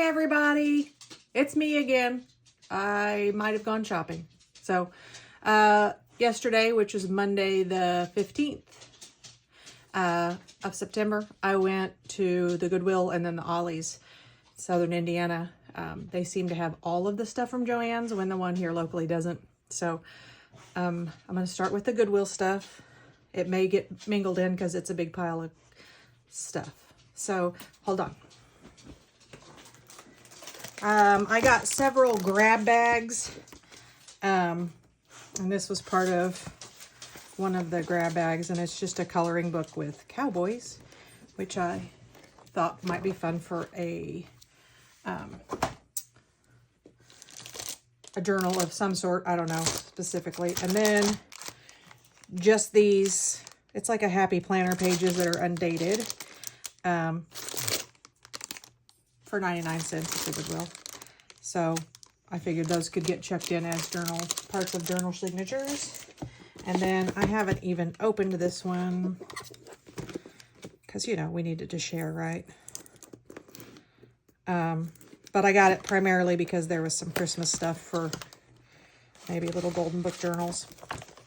everybody, it's me again. I might have gone shopping. So yesterday, which was Monday the 15th of September, I went to the Goodwill and then the Ollie's, Southern Indiana. They seem to have all of the stuff from Joann's when the one here locally doesn't. So I'm going to start with the Goodwill stuff. It may get mingled in because it's a big pile of stuff. So hold on. I got several grab bags, and this was part of one of the grab bags, and it's just a coloring book with cowboys, which I thought might be fun for a journal of some sort. I don't know specifically. And then just these, it's like a happy planner pages that are undated, for 99 cents at the Goodwill. So I figured those could get checked in as journal, parts of journal signatures. And then I haven't even opened this one because, you know, we needed to share, right? But I got it primarily because there was some Christmas stuff for maybe little golden book journals.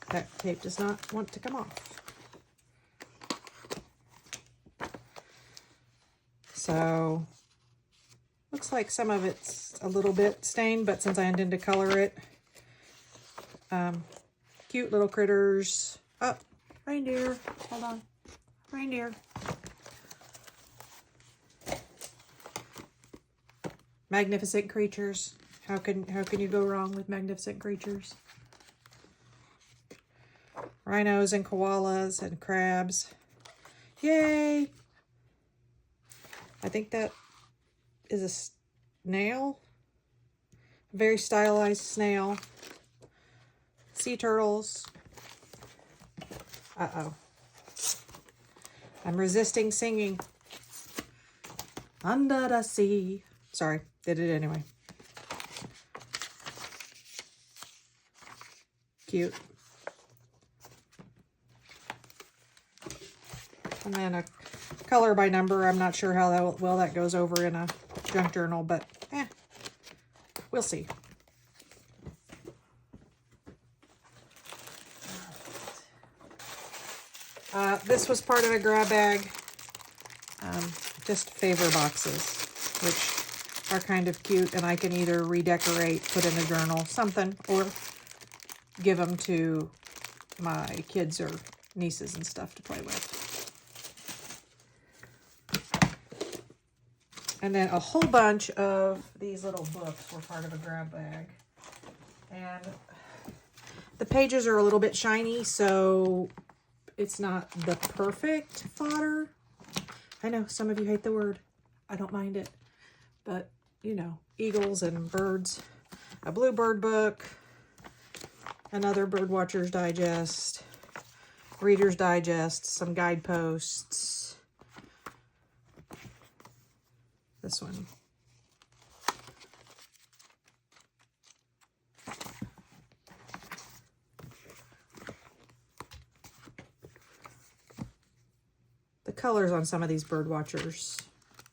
That tape does not want to come off. So looks like some of it's a little bit stained, but since I intend to color it, cute little critters. Oh, reindeer. Hold on. Reindeer. Magnificent creatures. How can you go wrong with magnificent creatures? Rhinos and koalas and crabs. Yay! I think that is a snail. A very stylized snail. Sea turtles. Uh-oh. I'm resisting singing. Under the sea. Sorry, did it anyway. Cute. And then a color by number. I'm not sure how well that goes over in a junk journal, but we'll see. This was part of a grab bag. Just favor boxes, which are kind of cute, and I can either redecorate, put in a journal, something, or give them to my kids or nieces and stuff to play with. And then a whole bunch of these little books were part of a grab bag. And the pages are a little bit shiny, so it's not the perfect fodder. I know some of you hate the word. I don't mind it. But, you know, eagles and birds. A bluebird book. Another Birdwatcher's Digest. Reader's Digest. Some guideposts. This one. The colors on some of these Birdwatchers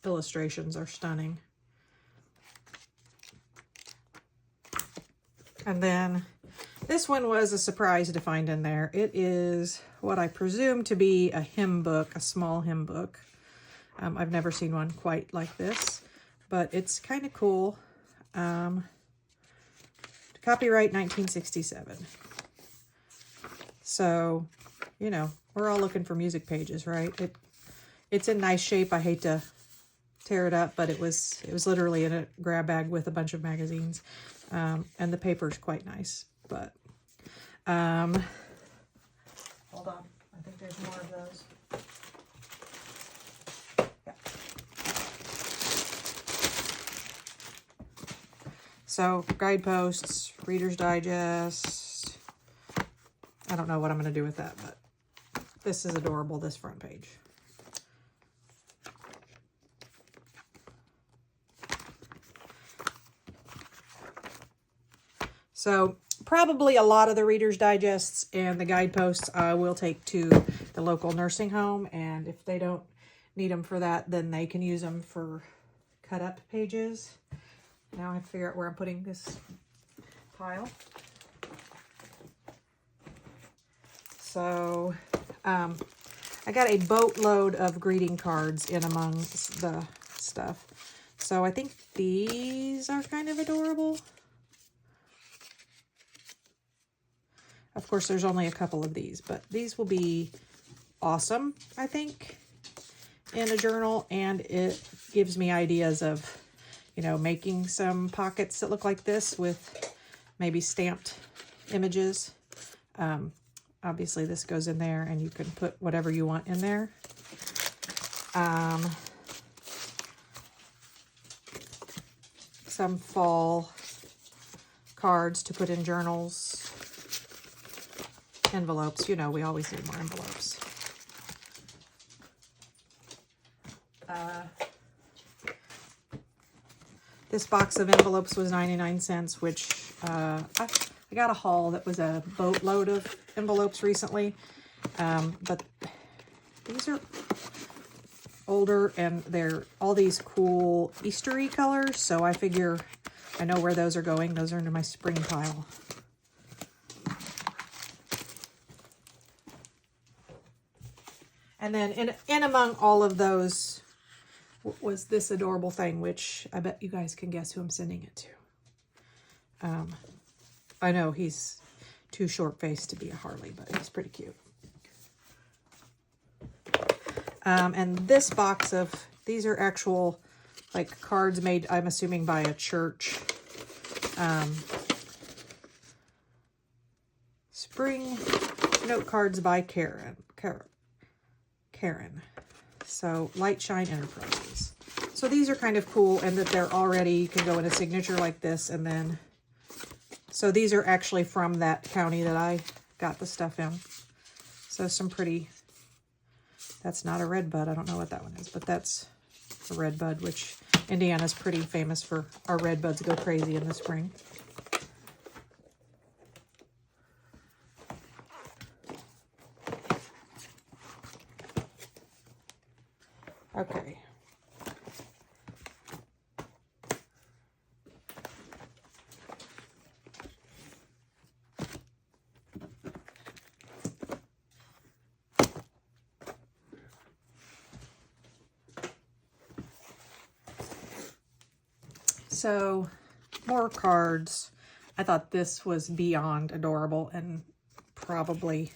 illustrations are stunning. And then this one was a surprise to find in there. It is what I presume to be a hymn book, a small hymn book. I've never seen one quite like this, but it's kind of cool. Copyright 1967. So, you know, we're all looking for music pages, right? It's in nice shape. I hate to tear it up, but it was literally in a grab bag with a bunch of magazines. And the paper is quite nice, but hold on. I think there's more of those. So, guideposts, Reader's Digest. I don't know what I'm going to do with that, but this is adorable, this front page. So, probably a lot of the Reader's Digests and the guideposts I will take to the local nursing home, and if they don't need them for that, then they can use them for cut up pages. Now I have to figure out where I'm putting this pile. So I got a boatload of greeting cards in among the stuff. So I think these are kind of adorable. Of course, there's only a couple of these, but these will be awesome, I think, in a journal. And it gives me ideas of, you know, making some pockets that look like this with maybe stamped images. Obviously, this goes in there, and you can put whatever you want in there. Some fall cards to put in journals. Envelopes, you know, we always need more envelopes. This box of envelopes was 99 cents, which I got a haul that was a boatload of envelopes recently. But these are older, and they're all these cool Eastery colors, so I figure I know where those are going. Those are into my spring pile. And then in among all of those was this adorable thing, which I bet you guys can guess who I'm sending it to. I know he's too short-faced to be a Harley, but he's pretty cute. And this box of, these are actual, like, cards made, I'm assuming, by a church. Spring note cards by Karen. So, Light Shine Enterprises. So these are kind of cool, and that they're already, you can go in a signature like this, and then, so these are actually from that county that I got the stuff in. So some pretty, that's not a red bud, I don't know what that one is, but that's a red bud, which Indiana's pretty famous for our red buds go crazy in the spring. Okay. So, more cards. I thought this was beyond adorable and probably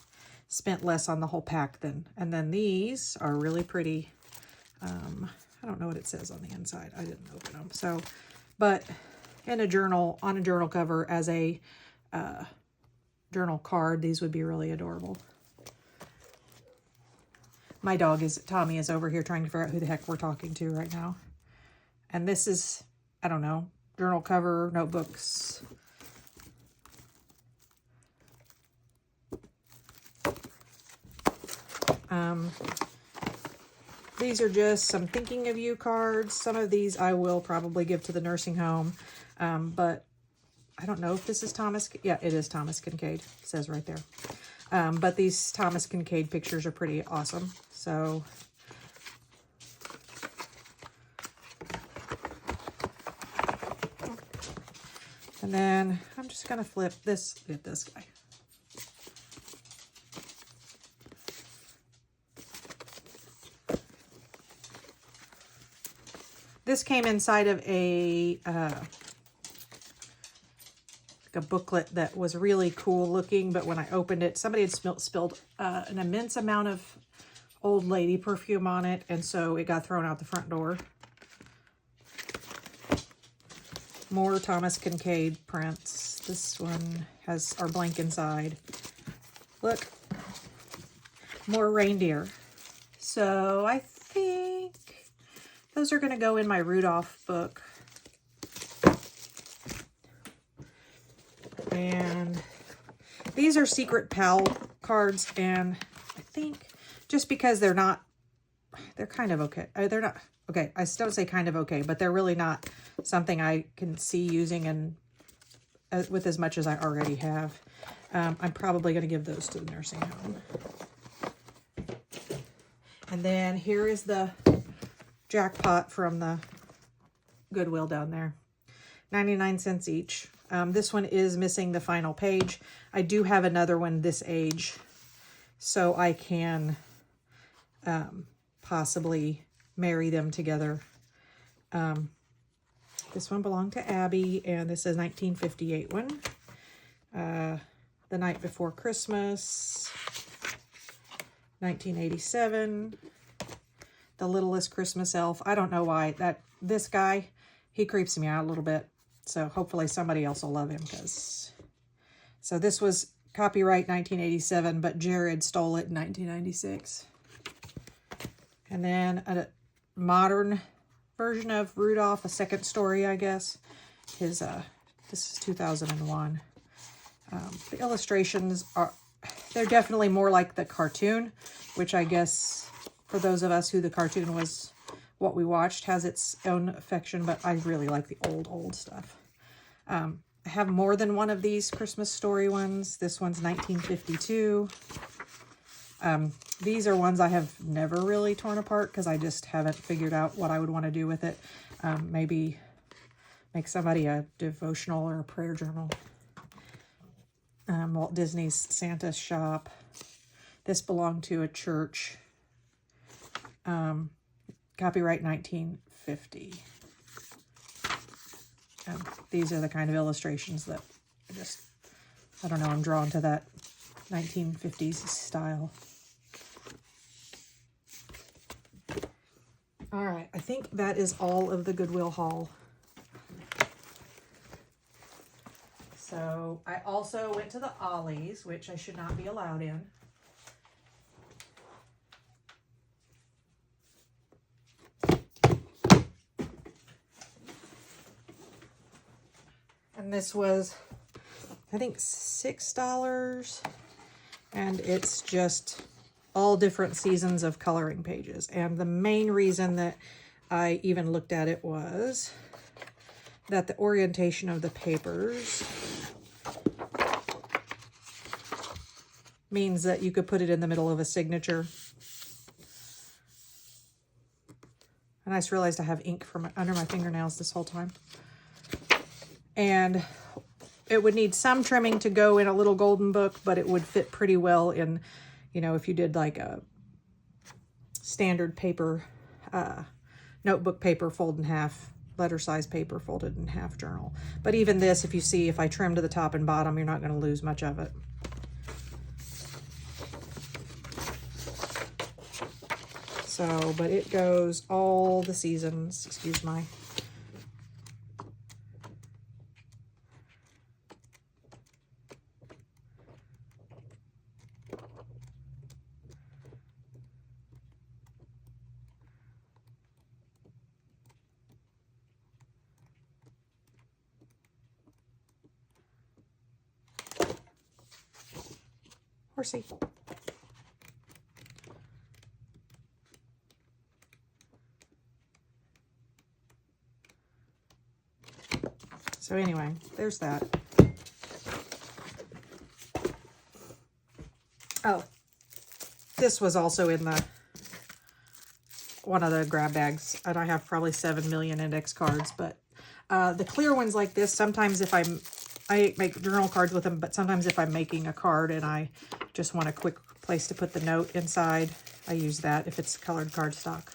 spent less on the whole pack than, and then these are really pretty. I don't know what it says on the inside. I didn't open them. So, but in a journal, on a journal cover as a journal card, these would be really adorable. My dog Tommy is over here trying to figure out who the heck we're talking to right now. And this is, I don't know, journal cover, notebooks. These are just some thinking of you cards. Some of these I will probably give to the nursing home. But I don't know if this is Thomas. Yeah, it is Thomas Kincaid. It says right there. But these Thomas Kincaid pictures are pretty awesome. So and then I'm just going to flip this guy. This came inside of a booklet that was really cool looking, but when I opened it, somebody had spilled an immense amount of old lady perfume on it, and so it got thrown out the front door. More Thomas Kincaid prints. This one are blank inside. Look, more reindeer. So I think those are going to go in my Rudolph book. And these are Secret Pal cards, and I think just because they're kind of okay. They're not, okay, I still say kind of okay, but they're really not something I can see using and with as much as I already have. I'm probably going to give those to the nursing home. And then here is the jackpot from the Goodwill down there. 99 cents each. This one is missing the final page. I do have another one this age, so I can possibly marry them together. This one belonged to Abby, and this is a 1958 one. The Night Before Christmas, 1987. The Littlest Christmas Elf. I don't know why this guy, he creeps me out a little bit. So hopefully somebody else will love him, so this was copyright 1987, but Jared stole it in 1996. And then a modern version of Rudolph, a second story, I guess. This is 2001. The illustrations they're definitely more like the cartoon, which I guess for those of us who the cartoon was what we watched has its own affection, but I really like the old stuff. I have more than one of these Christmas story ones. This one's 1952. These are ones I have never really torn apart because I just haven't figured out what I would want to do with it. Maybe make somebody a devotional or a prayer journal. Walt Disney's Santa's Shop. This belonged to a church. Copyright 1950. These are the kind of illustrations that I don't know, I'm drawn to that 1950s style. All right, I think that is all of the Goodwill haul. So I also went to the Ollie's, which I should not be allowed in. And this was, I think, $6. And it's just all different seasons of coloring pages. And the main reason that I even looked at it was that the orientation of the papers means that you could put it in the middle of a signature. And I just realized I have ink under my fingernails this whole time. And it would need some trimming to go in a little golden book, but it would fit pretty well in, if you did like a standard paper, notebook paper fold in half, letter size paper folded in half journal. But even this, if I trim to the top and bottom, you're not going to lose much of it. So, but it goes all the seasons. Excuse my... horsey. So anyway, there's that. Oh, this was also in one of the grab bags, and I have probably 7 million index cards, but the clear ones like this, sometimes if I make journal cards with them, but sometimes if I'm making a card and I just want a quick place to put the note inside, I use that if it's colored cardstock.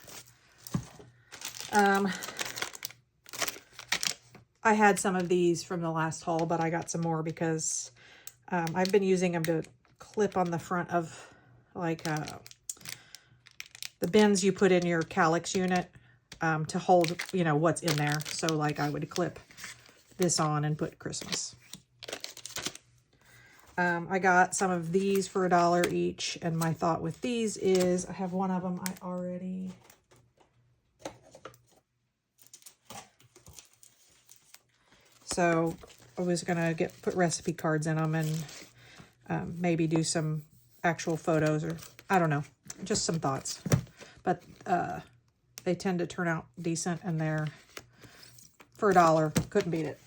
I had some of these from the last haul, but I got some more because I've been using them to clip on the front of like the bins you put in your calyx unit to hold, what's in there. So like I would clip this on and put Christmas. I got some of these for $1 each, and my thought with these is I have one of them I already... So I was going to put recipe cards in them and maybe do some actual photos, or I don't know, just some thoughts. But they tend to turn out decent, and they're for $1. Couldn't beat it.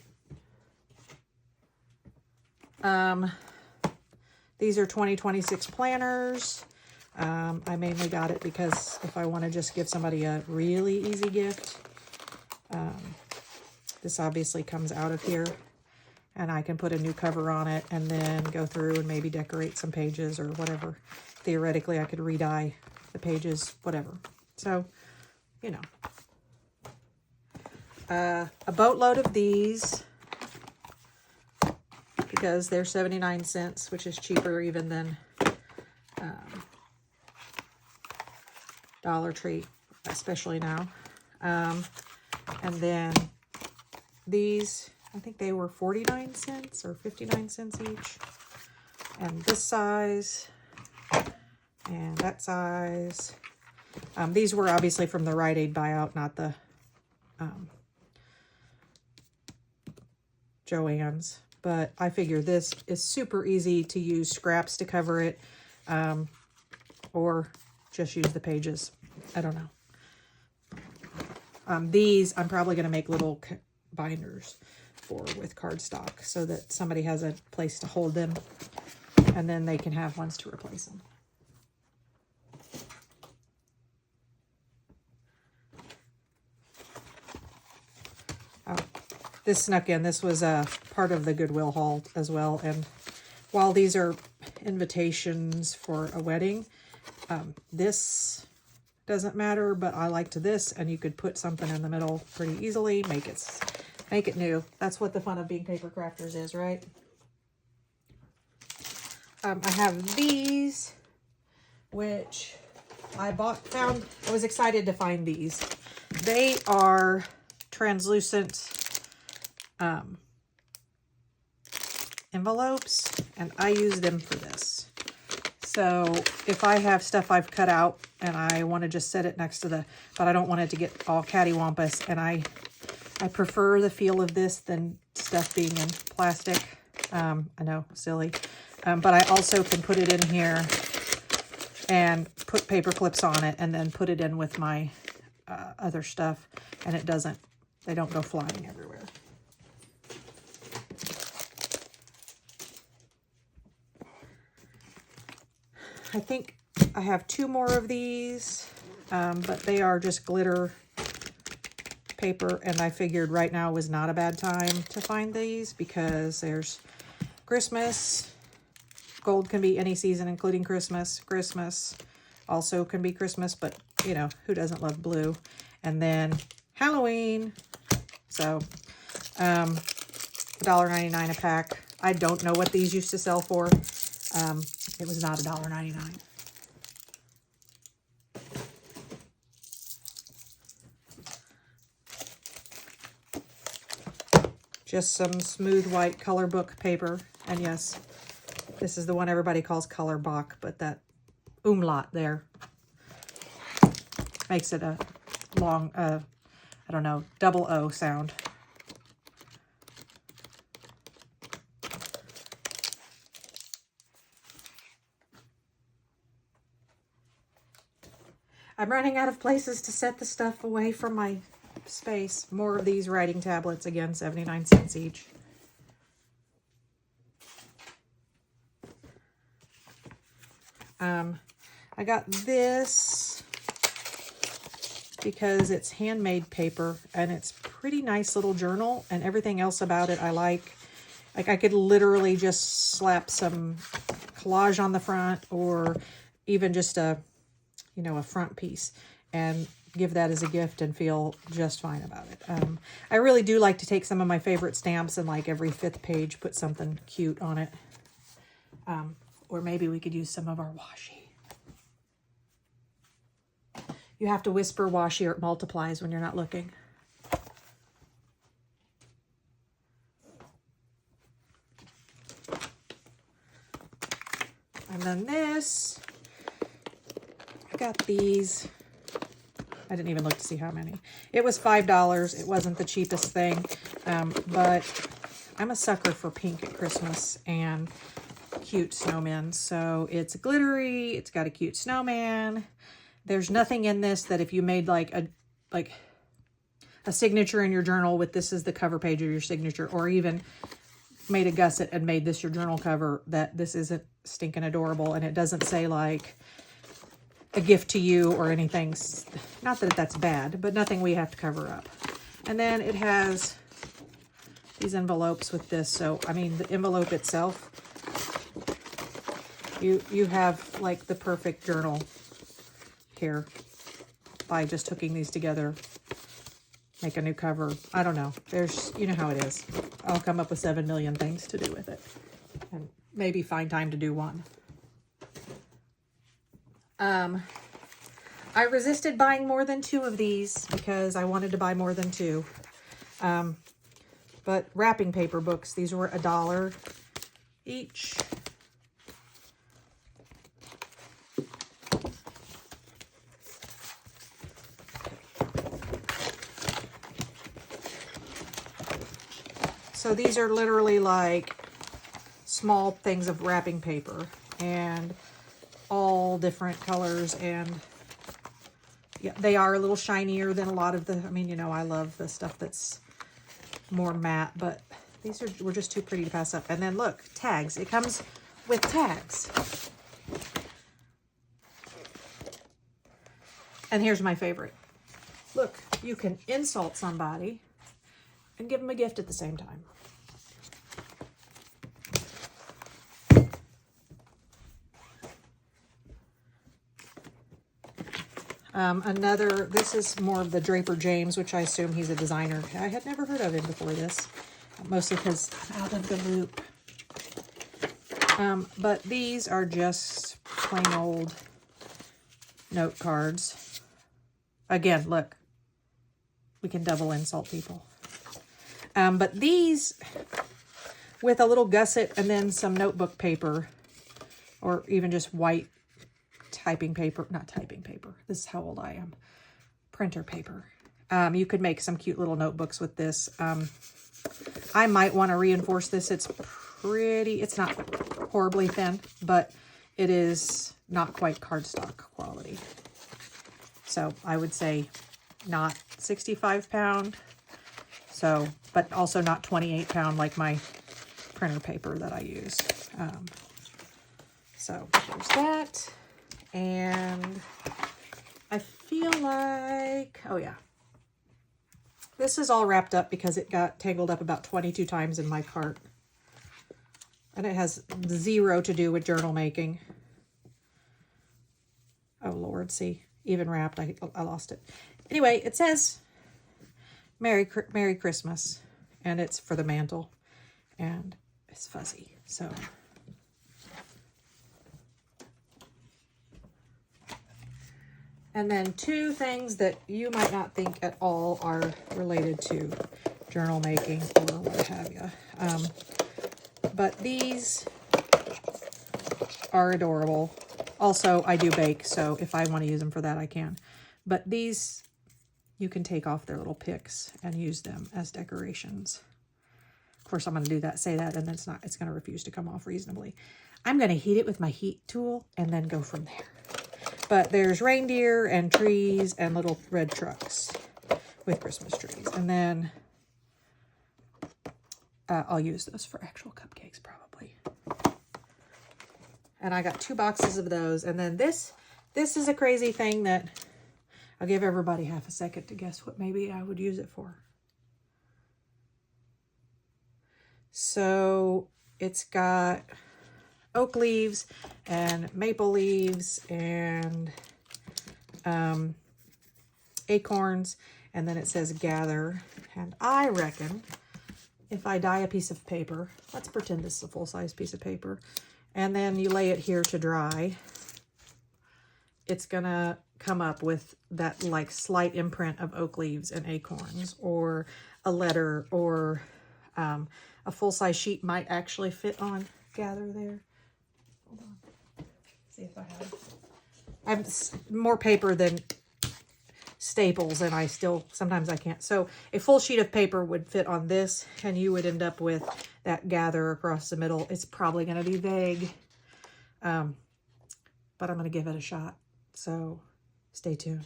These are 2026 planners. I mainly got it because if I want to just give somebody a really easy gift, This obviously comes out of here, and I can put a new cover on it and then go through and maybe decorate some pages or whatever. Theoretically, I could re-dye the pages, whatever. So, you know. A boatload of these, because they're 79 cents, which is cheaper even than Dollar Tree, especially now. And then these, I think they were 49 cents or 59 cents each. And this size and that size. These were obviously from the Rite Aid buyout, not the Joann's. But I figure this is super easy to use scraps to cover it, or just use the pages. I don't know. These I'm probably going to make little binders for with cardstock so that somebody has a place to hold them, and then they can have ones to replace them. Oh, this snuck in. This was a part of the Goodwill haul as well. And while these are invitations for a wedding, this doesn't matter, but I liked this, and you could put something in the middle pretty easily, make it new. That's what the fun of being paper crafters is, right? I have these, which I found, I was excited to find these. They are translucent envelopes, and I use them for this. So if I have stuff I've cut out and I want to just set it next to but I don't want it to get all cattywampus, and I prefer the feel of this than stuff being in plastic. I know, silly. But I also can put it in here and put paper clips on it and then put it in with my other stuff, and they don't go flying everywhere. I think I have 2 more of these, but they are just glitter paper, and I figured right now was not a bad time to find these because there's Christmas. Gold can be any season, including Christmas. Christmas also can be Christmas, but, you know, who doesn't love blue? And then Halloween. So, $1.99 a pack. I don't know what these used to sell for. It was not $1.99. Just some smooth white color book paper. And yes, this is the one everybody calls color book, but that umlaut there makes it a long, I don't know, double O sound. I'm running out of places to set the stuff away from my space. More of these writing tablets, again, 79 cents each. I got this because it's handmade paper, and it's pretty nice little journal, and everything else about it I like. Like, I could literally just slap some collage on the front, or even just a front piece, and give that as a gift and feel just fine about it. I really do like to take some of my favorite stamps and, like, every 5th page put something cute on it. Or maybe we could use some of our washi. You have to whisper washi or it multiplies when you're not looking. And then this, I got these. I didn't even look to see how many. It was $5. It wasn't the cheapest thing, but I'm a sucker for pink at Christmas and cute snowmen. So it's glittery. It's got a cute snowman. There's nothing in this that if you made like a signature in your journal with this is the cover page of your signature, or even made a gusset and made this your journal cover, that this isn't stinking adorable, and it doesn't say like a gift to you or anything. Not that that's bad, but nothing we have to cover up. And then it has these envelopes with this. So, I mean, the envelope itself, you have like the perfect journal here by just hooking these together. Make a new cover. I don't know. There's, you know how it is. I'll come up with 7 million things to do with it. And maybe find time to do one. I resisted buying more than 2 of these because I wanted to buy more than 2. But wrapping paper books, these were $1 each. So these are literally like small things of wrapping paper and all different colors, and yeah, they are a little shinier than a lot of the, I mean, you know, I love the stuff that's more matte, but these were just too pretty to pass up. And then look, tags. It comes with tags. And here's my favorite. Look, you can insult somebody and give them a gift at the same time. This is more of the Draper James, which I assume he's a designer. I had never heard of him before this, mostly because I'm out of the loop. But these are just plain old note cards. Again, look, we can double insult people. But these, with a little gusset and then some notebook paper, or even just white typing paper, not typing paper, this is how old I am, printer paper. You could make some cute little notebooks with this. I might want to reinforce this. It's pretty, it's not horribly thin, but it is not quite cardstock quality. So I would say not 65 pound. So, but also not 28 pound like my printer paper that I use. So there's that. And I feel like, oh yeah, this is all wrapped up because it got tangled up about 22 times in my cart. And it has 0 to do with journal making. Oh Lord, see, even wrapped, I lost it. Anyway, it says Merry Christmas, and it's for the mantle, and it's fuzzy, so. And then 2 things that you might not think at all are related to journal making or what have you. But these are adorable. Also, I do bake, so if I want to use them for that, I can. But these, you can take off their little picks and use them as decorations. Of course, I'm going to do that, say that, and then it's going to refuse to come off reasonably. I'm going to heat it with my heat tool and then go from there. But there's reindeer and trees and little red trucks with Christmas trees. And then I'll use those for actual cupcakes probably. And I got 2 boxes of those. And then this is a crazy thing that I'll give everybody half a second to guess what maybe I would use it for. So it's got oak leaves and maple leaves and acorns, and then it says gather. And I reckon if I dye a piece of paper, let's pretend this is a full-size piece of paper, and then you lay it here to dry, it's gonna come up with that like slight imprint of oak leaves and acorns, or a letter, or a full-size sheet might actually fit on gather there. Hold on. See if I have more paper than staples, and sometimes I can't. So a full sheet of paper would fit on this, and you would end up with that gather across the middle. It's probably going to be vague, but I'm going to give it a shot. So stay tuned.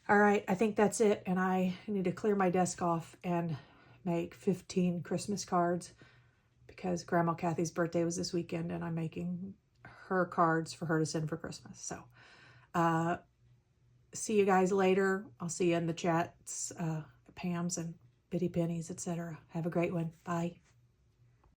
All right, I think that's it, and I need to clear my desk off and make 15 Christmas cards, because Grandma Kathy's birthday was this weekend, and I'm making her cards for her to send for Christmas. So, see you guys later. I'll see you in the chats, Pam's and Bitty pennies, etc. Have a great one. Bye.